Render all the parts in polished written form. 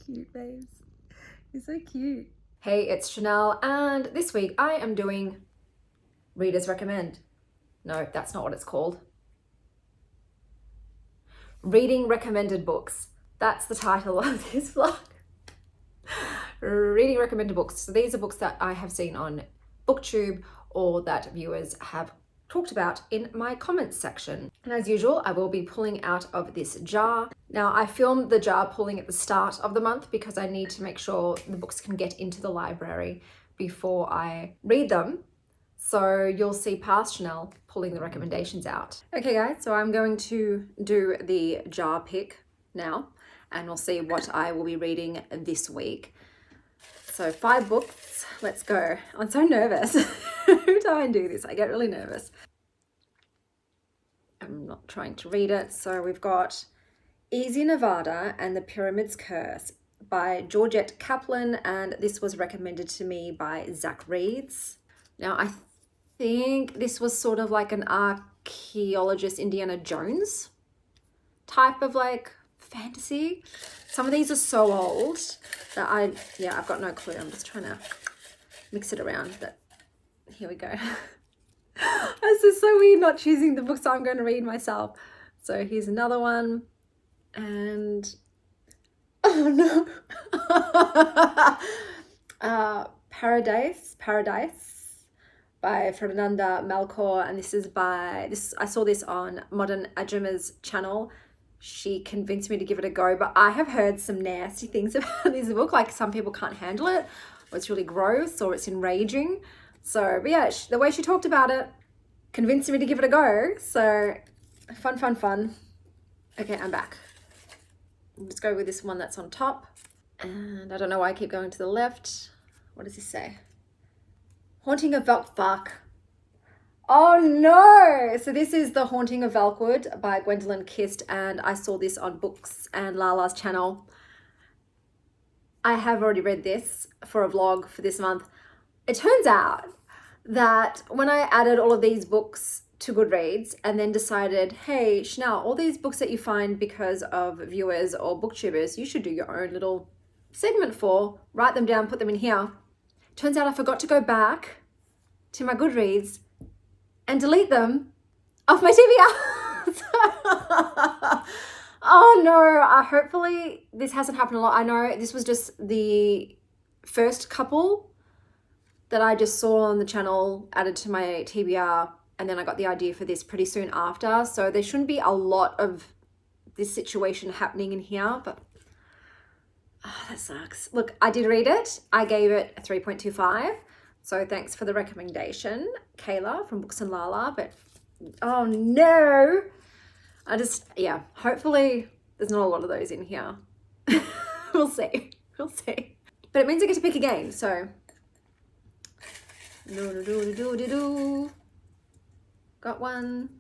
cute, babes. You're so cute. Hey, it's Chanel, and this week I am doing Readers Recommend. No, that's not what it's called. Reading Recommended Books. That's the title of this vlog. Reading Recommended Books. So these are books that I have seen on booktube or that viewers have talked about in my comments section. And as usual, I will be pulling out of this jar. Now, I filmed the jar pulling at the start of the month because I need to make sure the books can get into the library before I read them. So you'll see past Chanel pulling the recommendations out. Okay guys, so I'm going to do the jar pick now and we'll see what I will be reading this week. So 5 books, let's go. I'm so nervous. Every time I do this, I get really nervous. I'm not trying to read it. So we've got Easy Nevada and the Pyramid's Curse by Georgette Kaplan, and this was recommended to me by Zach Reads. Now I think this was sort of like an archaeologist Indiana Jones type of like fantasy. Some of these are so old that I've got no clue. I'm just trying to mix it around, but here we go. This is so weird not choosing the books I'm going to read myself. So here's another one, and oh no. Paradais by Fernanda Melchor, and this is by I saw this on Modern Ajama's channel. She convinced me to give it a go, but I have heard some nasty things about this book. Like some people can't handle it, or it's really gross, or it's enraging. So, but yeah, the way she talked about it convinced me to give it a go. So, fun. Okay, I'm back. Let's go with this one that's on top. And I don't know why I keep going to the left. What does this say? Haunting of Fuck. Oh no! So this is The Haunting of Velkwood by Gwendolyn Kist, and I saw this on Books and Lala's channel. I have already read this for a vlog for this month. It turns out that when I added all of these books to Goodreads and then decided, hey, Chanel, all these books that you find because of viewers or booktubers, you should do your own little segment for, write them down, put them in here. Turns out I forgot to go back to my Goodreads and delete them off my TBR. Oh no, hopefully this hasn't happened a lot. I know this was just the first couple that I just saw on the channel added to my TBR, and then I got the idea for this pretty soon after. So there shouldn't be a lot of this situation happening in here, but that sucks. Look, I did read it. I gave it a 3.25. So thanks for the recommendation, Kayla from Books and Lala. But oh no, hopefully there's not a lot of those in here. We'll see. But it means I get to pick again. So got one.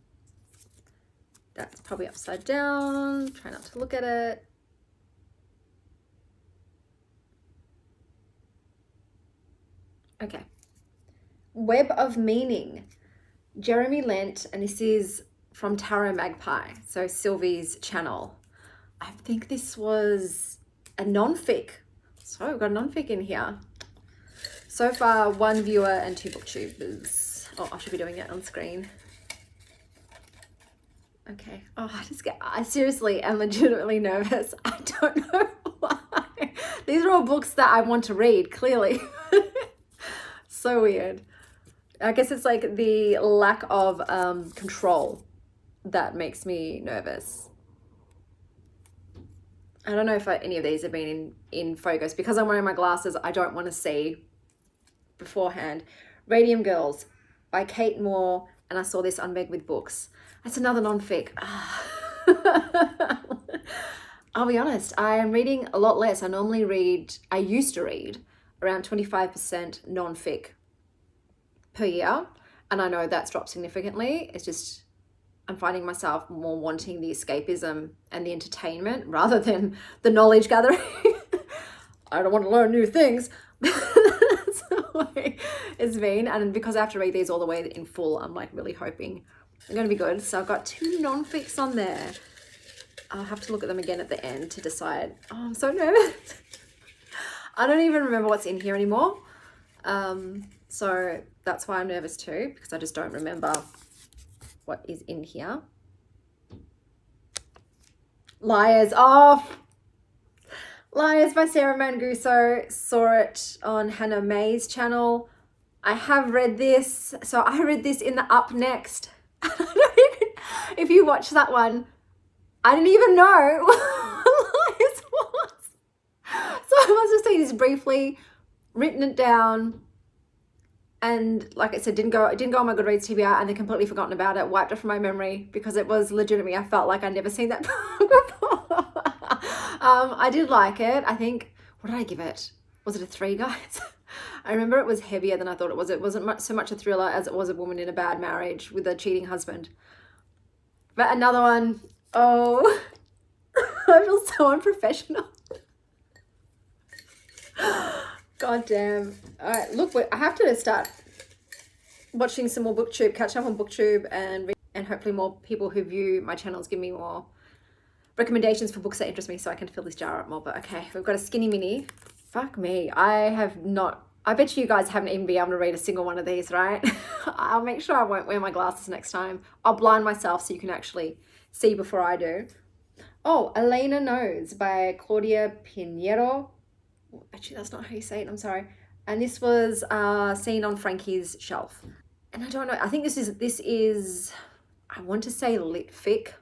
That's probably upside down. Try not to look at it. Okay. Web of Meaning, Jeremy Lent, and this is from Tarot Magpie, so Sylvie's channel. I think this was a nonfic. So we've got a nonfic in here. So far, 1 viewer and 2 booktubers. Oh, I should be doing it on screen. Okay. Oh, I seriously am legitimately nervous. I don't know why. These are all books that I want to read, clearly. So weird. I guess it's like the lack of control that makes me nervous. I don't know if any of these have been in focus. Because I'm wearing my glasses, I don't want to see beforehand. Radium Girls by Kate Moore, and I saw this on Meg with Books. That's another nonfic. I'll be honest, I am reading a lot less. I used to read around 25% nonfic per year, and I know that's dropped significantly. It's just I'm finding myself more wanting the escapism and the entertainment rather than the knowledge gathering. I don't want to learn new things. That's the way it's been, and because I have to read these all the way in full, I'm like really hoping they're going to be good. So I've got 2 nonfics on there. I'll have to look at them again at the end to decide. Oh, I'm so nervous. I don't even remember what's in here anymore. So that's why I'm nervous too, because I just don't remember what is in here. Liars. Oh, Liars by Sarah Manguso. Saw it on Hannah May's channel. I have read this. So I read this in the Up Next. If you watch that one, I didn't even know what Liars was. So I must have seen this briefly, written it down, and like I said, it didn't go on my Goodreads TBR, and then completely forgotten about it, wiped it from my memory, because it was legitimately, I felt like I'd never seen that book before. I did like it. I think, what did I give it? Was it a 3, guys? I remember it was heavier than I thought it was. It wasn't so much a thriller as it was a woman in a bad marriage with a cheating husband. But another one, oh, I feel so unprofessional. God damn. All right, look, I have to start watching some more booktube, catch up on booktube, and hopefully more people who view my channels give me more recommendations for books that interest me so I can fill this jar up more. But okay, we've got a skinny mini. Fuck me. I bet you guys haven't even been able to read a single one of these, right? I'll make sure I won't wear my glasses next time. I'll blind myself so you can actually see before I do. Oh, Elena NOS by Claudia Pinheiro. Actually, that's not how you say it. I'm sorry. And this was seen on Frankie's shelf. And I don't know. I think this is I want to say litfic,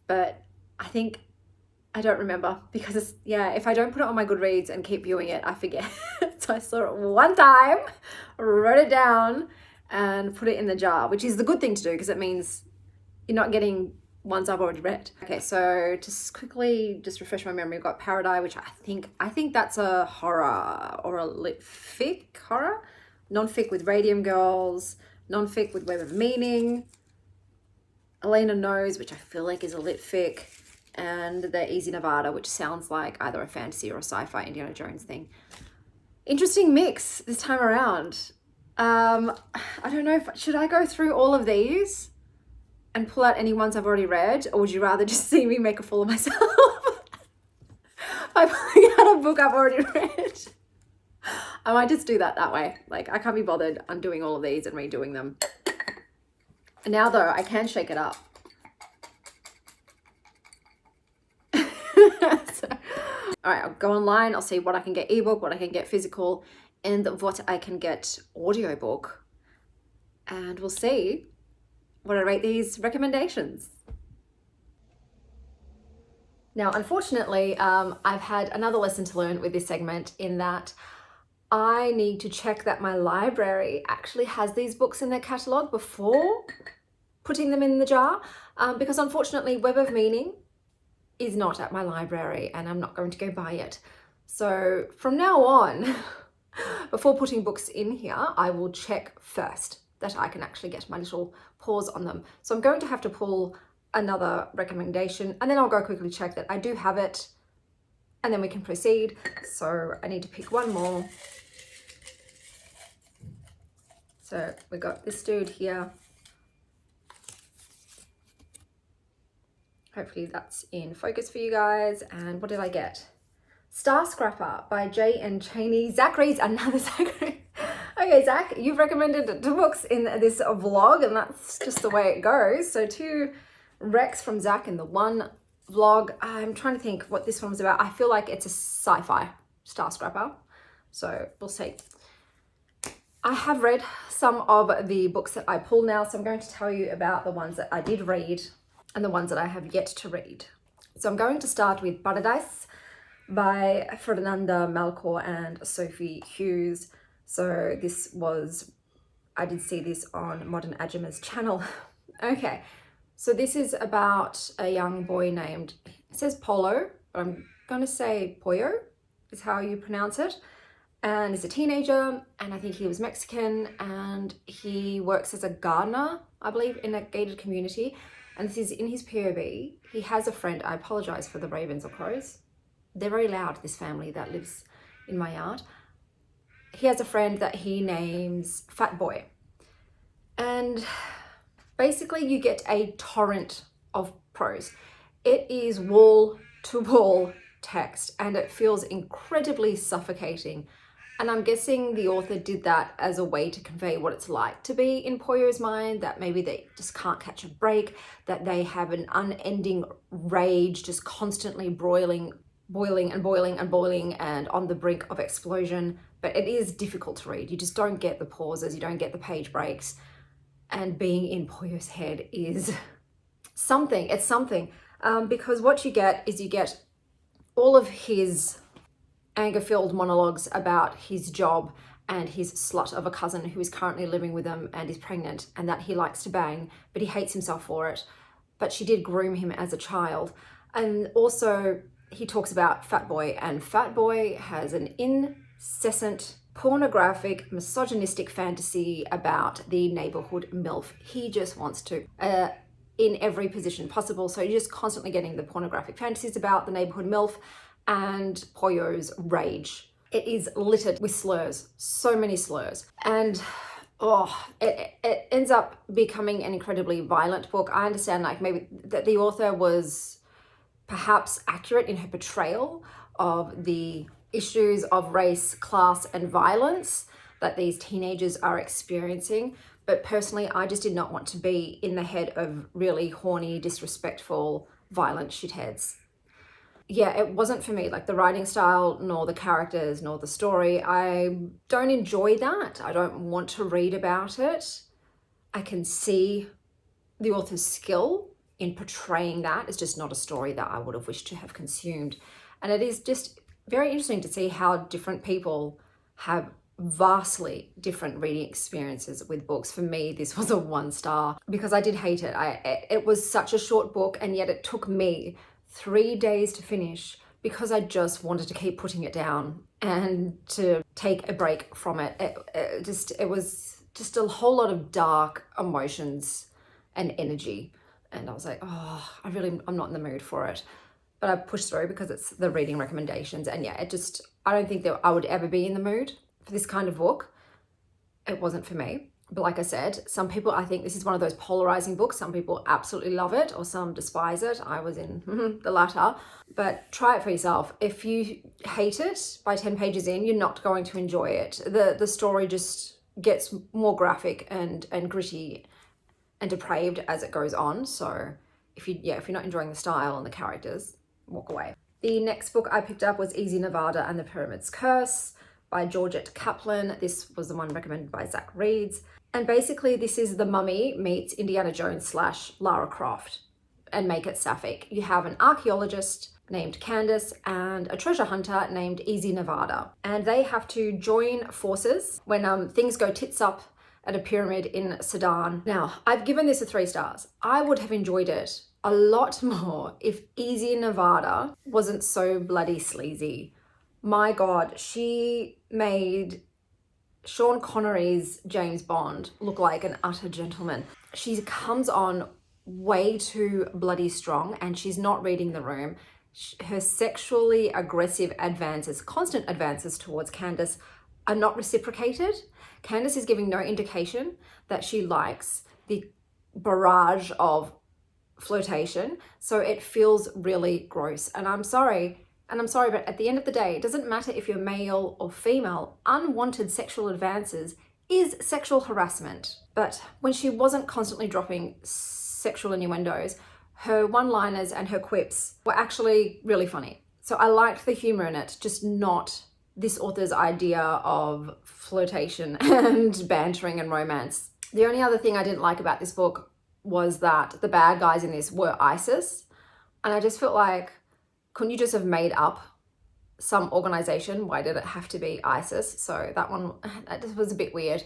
but I don't remember, because it's, yeah, if I don't put it on my Goodreads and keep viewing it, I forget. So I saw it one time, wrote it down, and put it in the jar, which is the good thing to do, because it means you're not getting ones I've already read. Okay, so just quickly, just refresh my memory. We've got Paradise, which I think that's a horror or a litfic horror. Nonfic with Radium Girls. Nonfic with Web of Meaning. Elena NOS, which I feel like is a litfic. And the Easy Nevada, which sounds like either a fantasy or a sci-fi Indiana Jones thing. Interesting mix this time around. I don't know, should I go through all of these and pull out any ones I've already read, or would you rather just see me make a fool of myself by pulling out a book I've already read? I might just do that way. Like, I can't be bothered undoing all of these and redoing them. And now though, I can shake it up. So, all right, I'll go online, I'll see what I can get ebook, what I can get physical, and what I can get audiobook, and we'll see what I rate these recommendations. Now, unfortunately, I've had another lesson to learn with this segment, in that I need to check that my library actually has these books in their catalogue before putting them in the jar, because unfortunately Web of Meaning is not at my library and I'm not going to go buy it. So from now on, before putting books in here, I will check first that I can actually get my little paws on them. So I'm going to have to pull another recommendation, and then I'll go quickly check that I do have it, and then we can proceed. So I need to pick one more. So we got this dude here. Hopefully that's in focus for you guys. And what did I get? Starscrapper by J.N. Chaney. Zach reads another Zachary. Okay, Zach, you've recommended 2 books in this vlog, and that's just the way it goes. So 2 recs from Zach in the one vlog. I'm trying to think what this one was about. I feel like it's a sci-fi, Starscrapper. So we'll see. I have read some of the books that I pull now, so I'm going to tell you about the ones that I did read and the ones that I have yet to read. So I'm going to start with Paradais by Fernanda Malcor and Sophie Hughes. So this was, I did see this on Modern Ajuma's channel. Okay, so this is about a young boy named, it says Polo, but I'm going to say Pollo is how you pronounce it. And he's a teenager, and I think he was Mexican, and he works as a gardener, I believe, in a gated community. And this is in his POV. He has a friend. I apologize for the ravens or crows. They're very loud, this family that lives in my yard. He has a friend that he names Fat Boy. And basically you get a torrent of prose. It is wall to wall text and it feels incredibly suffocating. And I'm guessing the author did that as a way to convey what it's like to be in Poyo's mind, that maybe they just can't catch a break, that they have an unending rage, just constantly boiling and on the brink of explosion. But it is difficult to read. You just don't get the pauses, you don't get the page breaks. And being in Poyo's head is something. It's something. Because what you get is you get all of his anger-filled monologues about his job and his slut of a cousin who is currently living with him and is pregnant, and that he likes to bang, but he hates himself for it. But she did groom him as a child. And also he talks about Fat Boy, and Fat Boy has an incessant pornographic, misogynistic fantasy about the neighborhood MILF. He just wants to, in every position possible. So you're just constantly getting the pornographic fantasies about the neighborhood MILF and Poyo's rage. It is littered with slurs, so many slurs. And it ends up becoming an incredibly violent book. I understand like maybe that the author was perhaps accurate in her portrayal of the issues of race, class, and violence that these teenagers are experiencing. But personally, I just did not want to be in the head of really horny, disrespectful, violent shitheads. Yeah, it wasn't for me, like the writing style, nor the characters, nor the story. I don't enjoy that. I don't want to read about it. I can see the author's skill in portraying that. It's just not a story that I would have wished to have consumed. And it is just very interesting to see how different people have vastly different reading experiences with books. For me, this was a 1 star because I did hate it. It was such a short book, and yet it took me 3 days to finish because I just wanted to keep putting it down and to take a break from it. It was just a whole lot of dark emotions and energy. And I was like, I'm not in the mood for it. But I pushed through because it's the reading recommendations. And yeah, I don't think that I would ever be in the mood for this kind of book. It wasn't for me. But like I said, some people, I think this is one of those polarizing books. Some people absolutely love it or some despise it. I was in the latter. But try it for yourself. If you hate it by 10 pages in, you're not going to enjoy it. The story just gets more graphic and gritty and depraved as it goes on. So if you're not enjoying the style and the characters, walk away. The next book I picked up was Easy Nevada and the Pyramid's Curse by Georgette Kaplan. This was the one recommended by Zach Reeds. And basically this is The Mummy meets Indiana Jones / Lara Croft, and make it sapphic. You have an archaeologist named Candace and a treasure hunter named Easy Nevada. And they have to join forces when things go tits up at a pyramid in Sudan. Now, I've given this a 3 stars. I would have enjoyed it a lot more if Easy Nevada wasn't so bloody sleazy. My God, she made Sean Connery's James Bond look like an utter gentleman. She comes on way too bloody strong and she's not reading the room. Her sexually aggressive advances, constant advances towards Candace are not reciprocated. Candace is giving no indication that she likes the barrage of flirtation. So it feels really gross. And I'm sorry, but at the end of the day, it doesn't matter if you're male or female, unwanted sexual advances is sexual harassment. But when she wasn't constantly dropping sexual innuendos, her one-liners and her quips were actually really funny. So I liked the humor in it, just not this author's idea of flirtation and bantering and romance. The only other thing I didn't like about this book was that the bad guys in this were ISIS. And I just felt like, couldn't you just have made up some organization? Why did it have to be ISIS? So that just was a bit weird.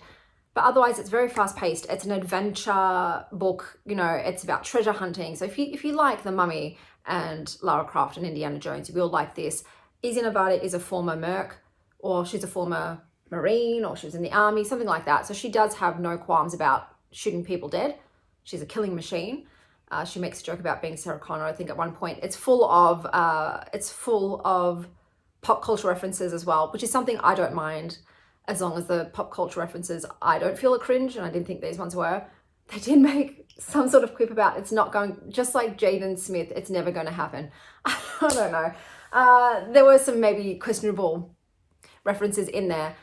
But otherwise, it's very fast paced. It's an adventure book. You know, it's about treasure hunting. So if you like The Mummy and Lara Croft and Indiana Jones, you will like this. Easy Nevada is a former merc, or she's a former Marine, or she was in the army, something like that. So she does have no qualms about shooting people dead. She's a killing machine. She makes a joke about being Sarah Connor, I think, at one point. It's full of pop culture references as well, which is something I don't mind, as long as the pop culture references, I don't feel a cringe, and I didn't think these ones were. they did make some sort of quip about it's not going, just like Jaden Smith, it's never going to happen. I don't know. There were some maybe questionable references in there.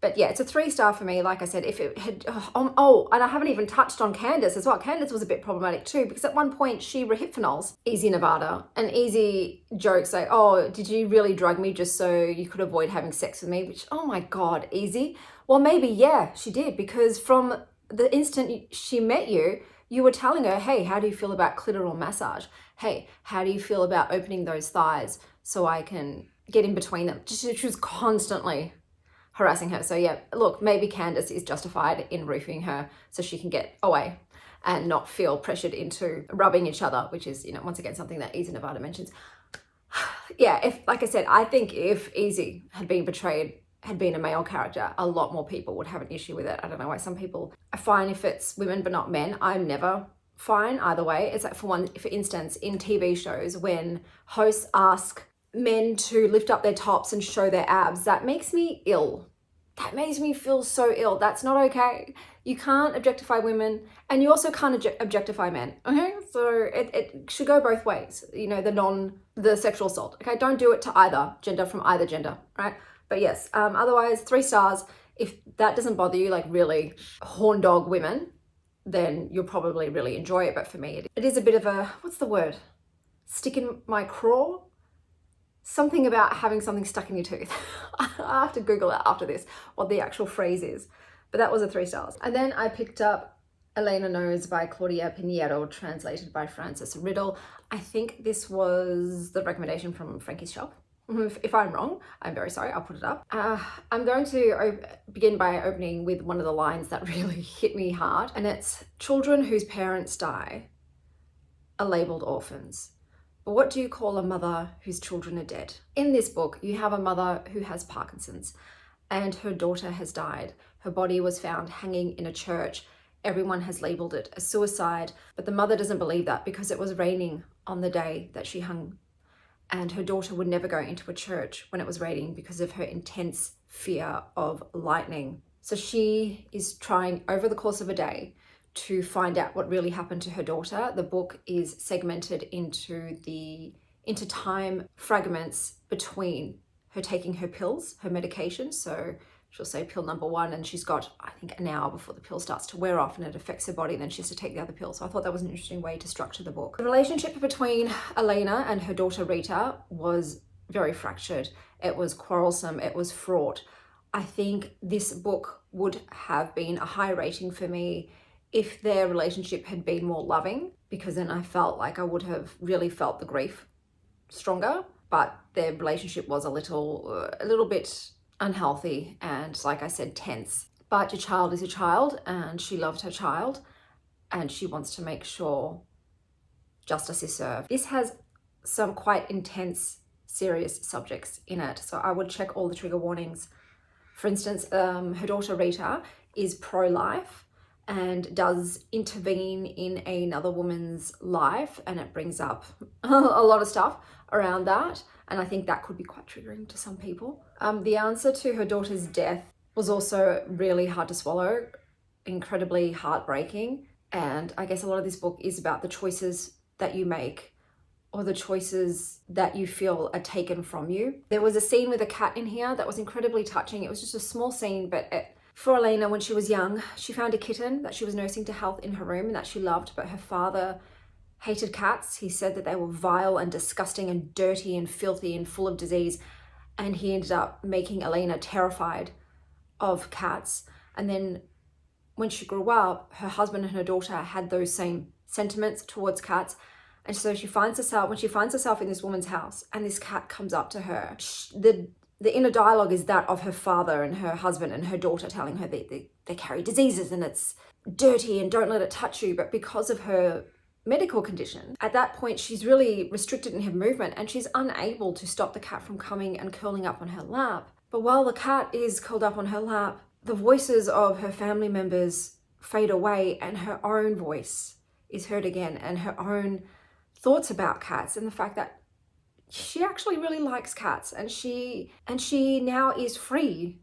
But yeah, it's a 3-star for me. Like I said, if it had, and I haven't even touched on Candace as well. Candace was a bit problematic too, because at one point she rehypnols Easy Nevada, and Easy jokes like, oh, did you really drug me just so you could avoid having sex with me? Which, oh my God, Easy. Well, maybe, yeah, she did, because from the instant she met you, you were telling her, hey, how do you feel about clitoral massage? Hey, how do you feel about opening those thighs so I can get in between them? She was constantly harassing her. So yeah, look, maybe Candace is justified in roofing her so she can get away and not feel pressured into rubbing each other, which is, you know, once again, something that Easy Nevada mentions. Yeah, if, like I said, I think if Easy had been portrayed, had been a male character, a lot more people would have an issue with it. I don't know why some people are fine if it's women but not men. I'm never fine either way. It's like, for instance, in TV shows when hosts ask men to lift up their tops and show their abs, that makes me ill. That makes me feel so ill. That's not okay. You can't objectify women, and you also can't objectify men, okay? So it should go both ways, you know, the sexual assault, okay? Don't do it to either gender, from either gender, right? But yes, otherwise 3 stars. If that doesn't bother you, like really horn dog women, then you'll probably really enjoy it. But for me, it is a bit of a, what's the word? Stick in my craw? Something about having something stuck in your tooth. I have to Google it after this, what the actual phrase is. But that was a 3 stars. And then I picked up Elena NOS by Claudia Pinheiro, translated by Frances Riddle. I think this was the recommendation from Frankie's shop. If I'm wrong, I'm very sorry, I'll put it up. I'm going to begin by opening with one of the lines that really hit me hard. And it's, children whose parents die are labelled orphans. But what do you call a mother whose children are dead? In this book, you have a mother who has Parkinson's and her daughter has died. Her body was found hanging in a church. Everyone has labelled it a suicide, but the mother doesn't believe that because it was raining on the day that she hung. And her daughter would never go into a church when it was raining because of her intense fear of lightning. So she is trying over the course of a day to find out what really happened to her daughter. The book is segmented into time fragments between her taking her pills, her medication. So she'll say pill number 1 and she's got, I think, an hour before the pill starts to wear off and it affects her body, and then she has to take the other pill. So I thought that was an interesting way to structure the book. The relationship between Elena and her daughter Rita was very fractured. It was quarrelsome, it was fraught. I think this book would have been a high rating for me if their relationship had been more loving, because then I felt like I would have really felt the grief stronger. But their relationship was a little bit unhealthy and, like I said, tense. But your child is your child, and she loved her child, and she wants to make sure justice is served. This has some quite intense, serious subjects in it, so I would check all the trigger warnings. For instance, her daughter Rita is pro-life and does intervene in another woman's life, and it brings up a lot of stuff around that, and I think that could be quite triggering to some people. The answer to her daughter's death was also really hard to swallow, incredibly heartbreaking, and I guess a lot of this book is about the choices that you make or the choices that you feel are taken from you. There was a scene with a cat in here that was incredibly touching. It was just a small scene, but for Elena, when she was young, she found a kitten that she was nursing to health in her room and that she loved, but her father hated cats. He said that they were vile and disgusting and dirty and filthy and full of disease, and he ended up making Elena terrified of cats. And then when she grew up, her husband and her daughter had those same sentiments towards cats. And so when she finds herself in this woman's house and this cat comes up to her, the inner dialogue is that of her father and her husband and her daughter telling her they carry diseases and it's dirty and don't let it touch you. But because of her medical condition, at that point, she's really restricted in her movement and she's unable to stop the cat from coming and curling up on her lap. But while the cat is curled up on her lap, the voices of her family members fade away and her own voice is heard again, and her own thoughts about cats and the fact that she actually really likes cats, and she now is free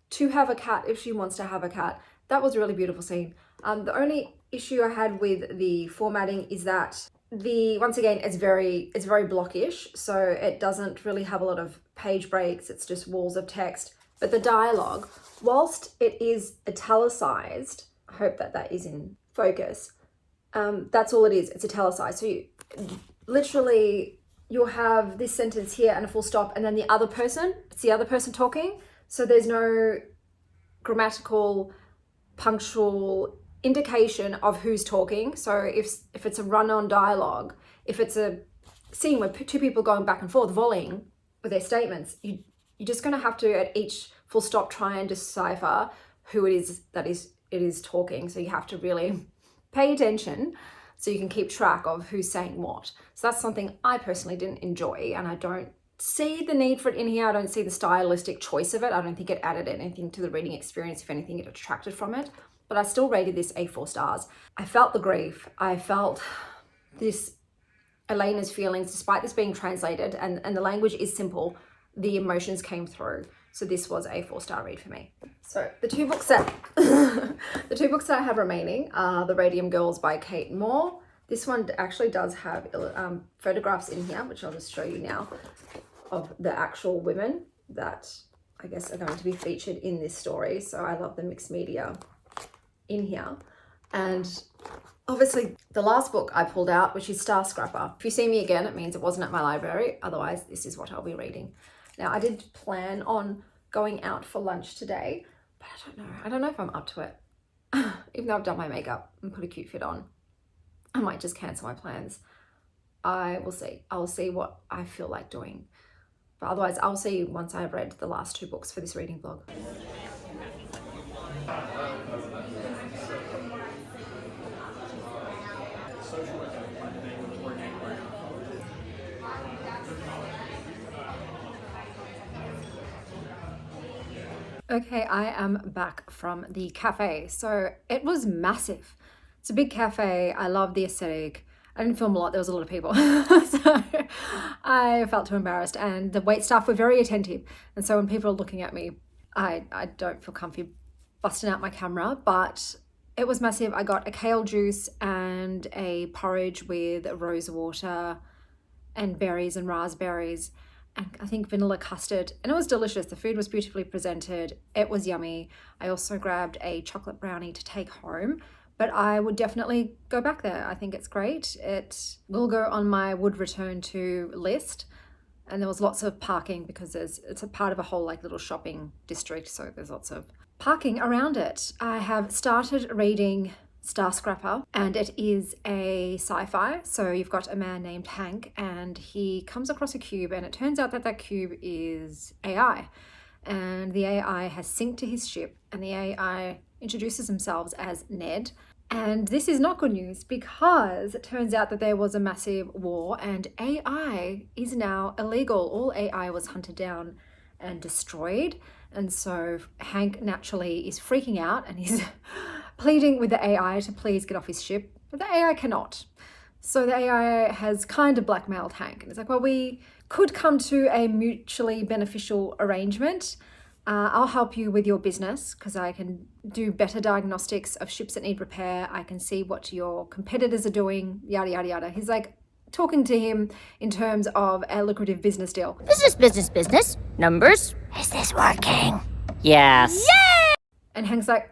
to have a cat if she wants to have a cat. That was a really beautiful scene. The only issue I had with the formatting is that once again, it's very blockish, so it doesn't really have a lot of page breaks. It's just walls of text. But the dialogue, whilst it is italicized, I hope that is in focus. That's all it is. It's italicized. So you'll have this sentence here and a full stop, and then it's the other person talking. So there's no grammatical, punctual indication of who's talking. So if it's a run-on dialogue, if it's a scene where two people going back and forth volleying with their statements, you're just going to have to, at each full stop, try and decipher who it is that it is talking. So you have to really pay attention so you can keep track of who's saying what. So that's something I personally didn't enjoy, and I don't see the need for it in here. I don't see the stylistic choice of it. I don't think it added anything to the reading experience. If anything, it detracted from it. But I still rated this 4 stars. I felt the grief. I felt this Elena's feelings, despite this being translated, and the language is simple, the emotions came through. So this was a 4-star read for me. So the two books that I have remaining are The Radium Girls by Kate Moore. This one actually does have photographs in here, which I'll just show you now, of the actual women that I guess are going to be featured in this story. So I love the mixed media in here. And obviously the last book I pulled out, which is Starscrapper. If you see me again, it means it wasn't at my library. Otherwise, this is what I'll be reading. Now, I did plan on going out for lunch today, but I don't know if I'm up to it. Even though I've done my makeup and put a cute fit on, I might just cancel my plans. I will see. I'll see what I feel like doing. But otherwise, I'll see you once I've read the last 2 books for this reading vlog. Okay, I am back from the cafe. So it was massive. It's a big cafe. I love the aesthetic. I didn't film a lot. There was a lot of people. So I felt too embarrassed. And the wait staff were very attentive. And so when people are looking at me, I don't feel comfy busting out my camera. But it was massive. I got a kale juice and a porridge with rose water and berries and raspberries, and I think vanilla custard, and it was delicious. The food was beautifully presented. It was yummy. I also grabbed a chocolate brownie to take home, but I would definitely go back there. I think it's great. It will go on my would return to list. And there was lots of parking because it's a part of a whole like little shopping district, so there's lots of parking around it. I have started reading Starscrapper, and it is a sci-fi. So you've got a man named Hank, and he comes across a cube, and it turns out that cube is AI, and the AI has synced to his ship, and the AI introduces themselves as Ned. And this is not good news, because it turns out that there was a massive war and AI is now illegal. All AI was hunted down and destroyed. And so Hank naturally is freaking out and he's pleading with the AI to please get off his ship, but the AI cannot. So the AI has kind of blackmailed Hank, and it's like, well, we could come to a mutually beneficial arrangement. I'll help you with your business because I can do better diagnostics of ships that need repair. I can see what your competitors are doing, yada, yada, yada. He's like talking to him in terms of a lucrative business deal. Business. Numbers. Is this working? Yes. Yay! And Hank's like,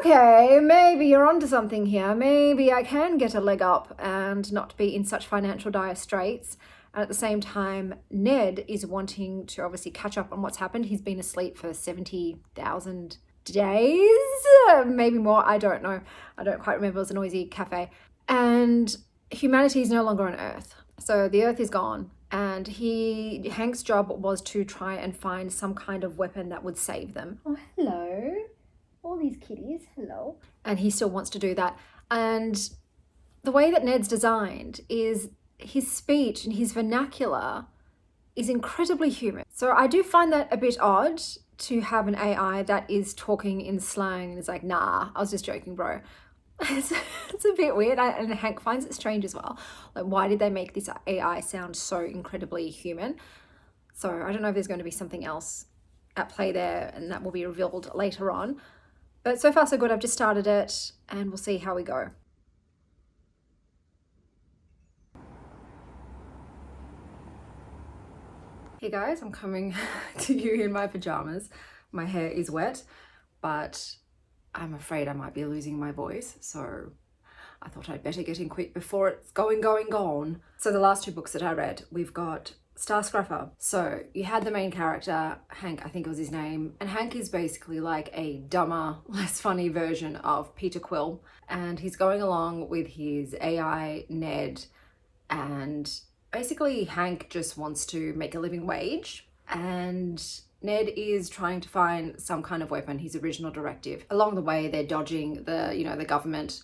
okay, maybe you're onto something here. Maybe I can get a leg up and not be in such financial dire straits. And at the same time, Ned is wanting to obviously catch up on what's happened. He's been asleep for 70,000 days, maybe more. I don't know. I don't quite remember. It was a noisy cafe. And humanity is no longer on Earth. So the Earth is gone. And Hank's job was to try and find some kind of weapon that would save them. Oh, hello. All these kitties, hello. And he still wants to do that. And the way that Ned's designed is his speech and his vernacular is incredibly human. So I do find that a bit odd to have an AI that is talking in slang and is like, nah, I was just joking, bro. It's a bit weird, and Hank finds it strange as well. Like, why did they make this AI sound so incredibly human? So I don't know if there's going to be something else at play there, and that will be revealed later on. But so far so good. I've just started it and we'll see how we go. Hey guys, I'm coming to you in my pajamas. My hair is wet, but I'm afraid I might be losing my voice, so I thought I'd better get in quick before it's gone. So the last two books that I read, we've got Starscrapper. So you had the main character, Hank, I think it was his name, and Hank is basically like a dumber, less funny version of Peter Quill, and he's going along with his AI Ned, and basically Hank just wants to make a living wage, and Ned is trying to find some kind of weapon, his original directive. Along the way, they're dodging the government,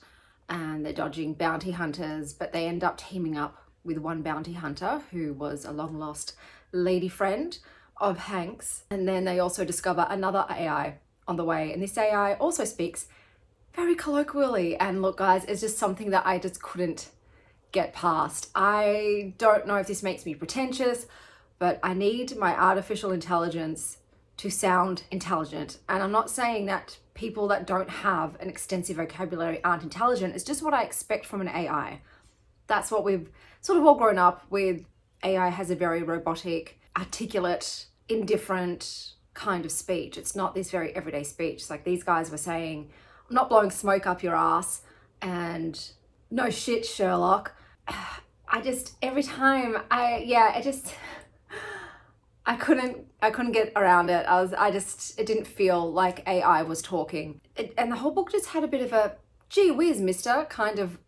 and they're dodging bounty hunters, but they end up teaming up with one bounty hunter who was a long lost lady friend of Hank's. And then they also discover another AI on the way, and this AI also speaks very colloquially. And look guys, it's just something that I just couldn't get past. I don't know if this makes me pretentious, but I need my artificial intelligence to sound intelligent. And I'm not saying that people that don't have an extensive vocabulary aren't intelligent. It's just what I expect from an AI. That's what we've sort of all grown up with. AI has a very robotic, articulate, indifferent kind of speech. It's not this very everyday speech. It's like these guys were saying, I'm not blowing smoke up your ass, and no shit, Sherlock. Every time I couldn't get around it. It didn't feel like AI was talking. And the whole book just had a bit of a gee whiz, mister kind of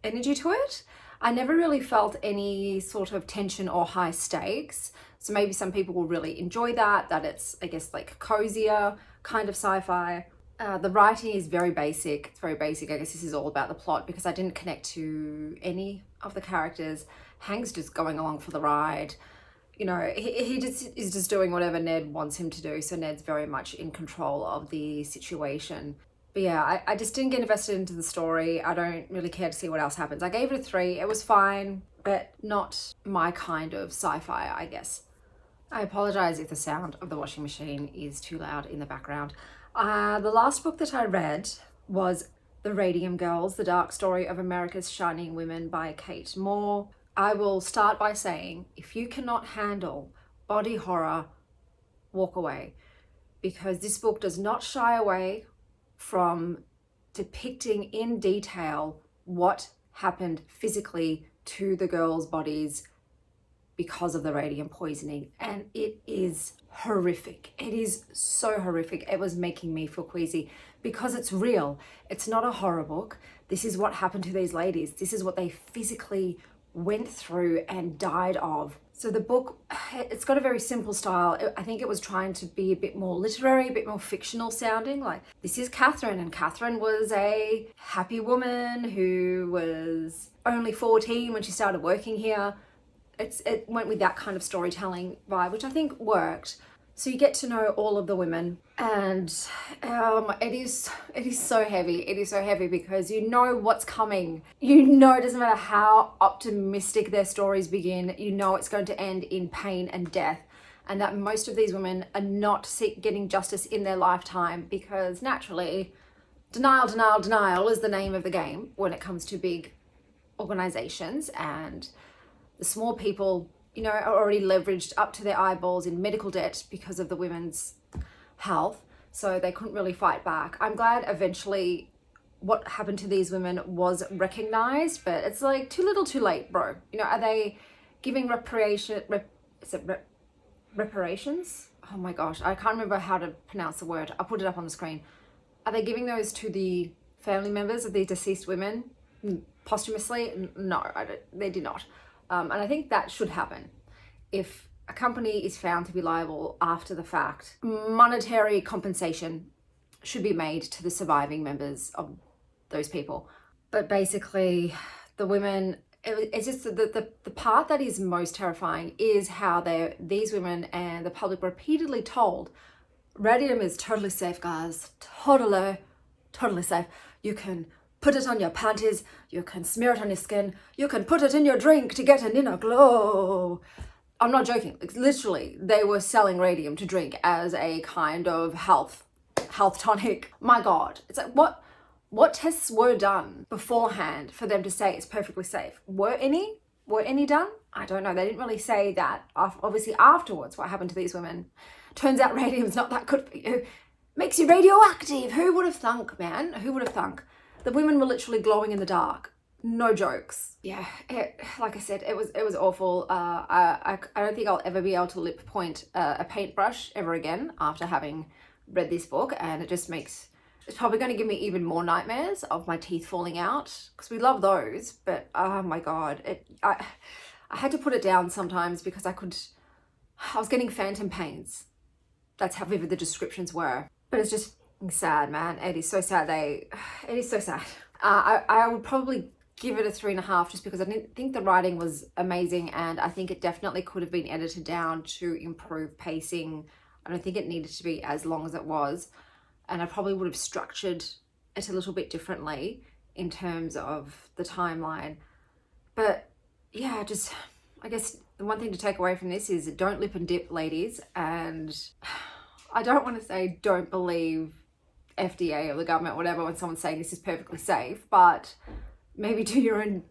energy to it. I never really felt any sort of tension or high stakes. So maybe some people will really enjoy that it's, I guess, like cozier kind of sci-fi. The writing is very basic. It's very basic. I guess this is all about the plot because I didn't connect to any of the characters. Hank's just going along for the ride. You know, he just is just doing whatever Ned wants him to do. So Ned's very much in control of the situation. But yeah, I just didn't get invested into the story. I don't really care to see what else happens. I gave it a 3. It was fine, but not my kind of sci-fi, I guess. I apologize if the sound of the washing machine is too loud in the background. The last book that I read was The Radium Girls, The Dark Story of America's Shining Women by Kate Moore. I will start by saying, if you cannot handle body horror, walk away, because this book does not shy away from depicting in detail what happened physically to the girls' bodies because of the radium poisoning, and it is horrific. It is so horrific. It was making me feel queasy because it's real. It's not a horror book. This is what happened to these ladies. This is what they physically went through and died of. So the book, it's got a very simple style. I think it was trying to be a bit more literary, a bit more fictional sounding. Like, this is Catherine, and Catherine was a happy woman who was only 14 when she started working here. It went with that kind of storytelling vibe, which I think worked. So you get to know all of the women, and it is so heavy. It is so heavy because you know what's coming. You know, it doesn't matter how optimistic their stories begin, you know it's going to end in pain and death, and that most of these women are not getting justice in their lifetime because naturally, denial is the name of the game when it comes to big organizations, and the small people, you know, are already leveraged up to their eyeballs in medical debt because of the women's health. So they couldn't really fight back. I'm glad eventually what happened to these women was recognized, but it's like too little too late, bro. You know, are they giving reparations? Oh my gosh, I can't remember how to pronounce the word. I'll put it up on the screen. Are they giving those to the family members of the deceased women posthumously? No, they did not. And I think that should happen. If a company is found to be liable after the fact, monetary compensation should be made to the surviving members of those people. But basically, the women, it's just the part that is most terrifying is how these women and the public repeatedly told, radium is totally safe, guys. Totally safe. You can put it on your panties, you can smear it on your skin, you can put it in your drink to get an inner glow. I'm not joking. Like, literally, they were selling radium to drink as a kind of health health tonic. My God, it's like, what tests were done beforehand for them to say it's perfectly safe? Were any done? I don't know. They didn't really say that. Obviously afterwards, what happened to these women? Turns out radium's not that good for you. Makes you radioactive. Who would have thunk, man? Who would have thunk? The women were literally glowing in the dark. No jokes. Yeah, like I said, it was awful. I don't think I'll ever be able to lip point a paintbrush ever again after having read this book, and it just makes, it's probably going to give me even more nightmares of my teeth falling out, because we love those, but oh my God, I had to put it down sometimes because I was getting phantom pains. That's how vivid the descriptions were. But it's just sad, man. It is so sad. It is so sad. I would probably give it a 3.5 just because I didn't think the writing was amazing, and I think it definitely could have been edited down to improve pacing. I don't think it needed to be as long as it was, and I probably would have structured it a little bit differently in terms of the timeline. But yeah, just, I guess the one thing to take away from this is don't lip and dip, ladies, and I don't want to say don't believe FDA or the government, whatever, when someone's saying this is perfectly safe, but maybe do your own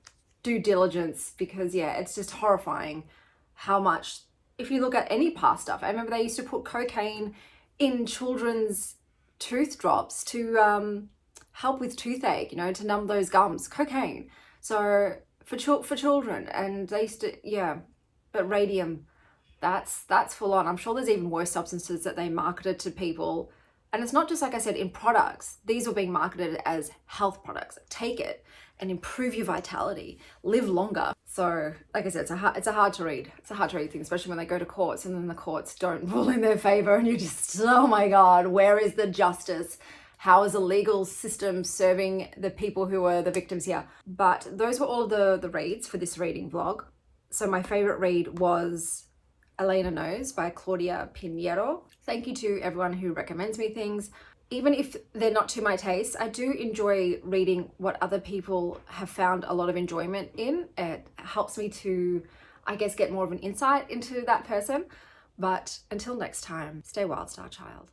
due diligence, because yeah, it's just horrifying how much, if you look at any past stuff, I remember they used to put cocaine in children's tooth drops to help with toothache, you know, to numb those gums, cocaine. So for children, and they used to, yeah, but radium, that's full on. I'm sure there's even worse substances that they marketed to people. And it's not just, like I said, in products. These were being marketed as health products. Take it and improve your vitality, live longer. So like I said, it's a hard to read. It's a hard to read thing, especially when they go to courts and then the courts don't rule in their favor, and you just, oh my God, where is the justice? How is the legal system serving the people who are the victims here? But those were all of the reads for this reading vlog. So my favorite read was Elena NOS by Claudia Pinheiro. Thank you to everyone who recommends me things. Even if they're not to my taste, I do enjoy reading what other people have found a lot of enjoyment in. It helps me to, I guess, get more of an insight into that person. But until next time, stay wild, star child.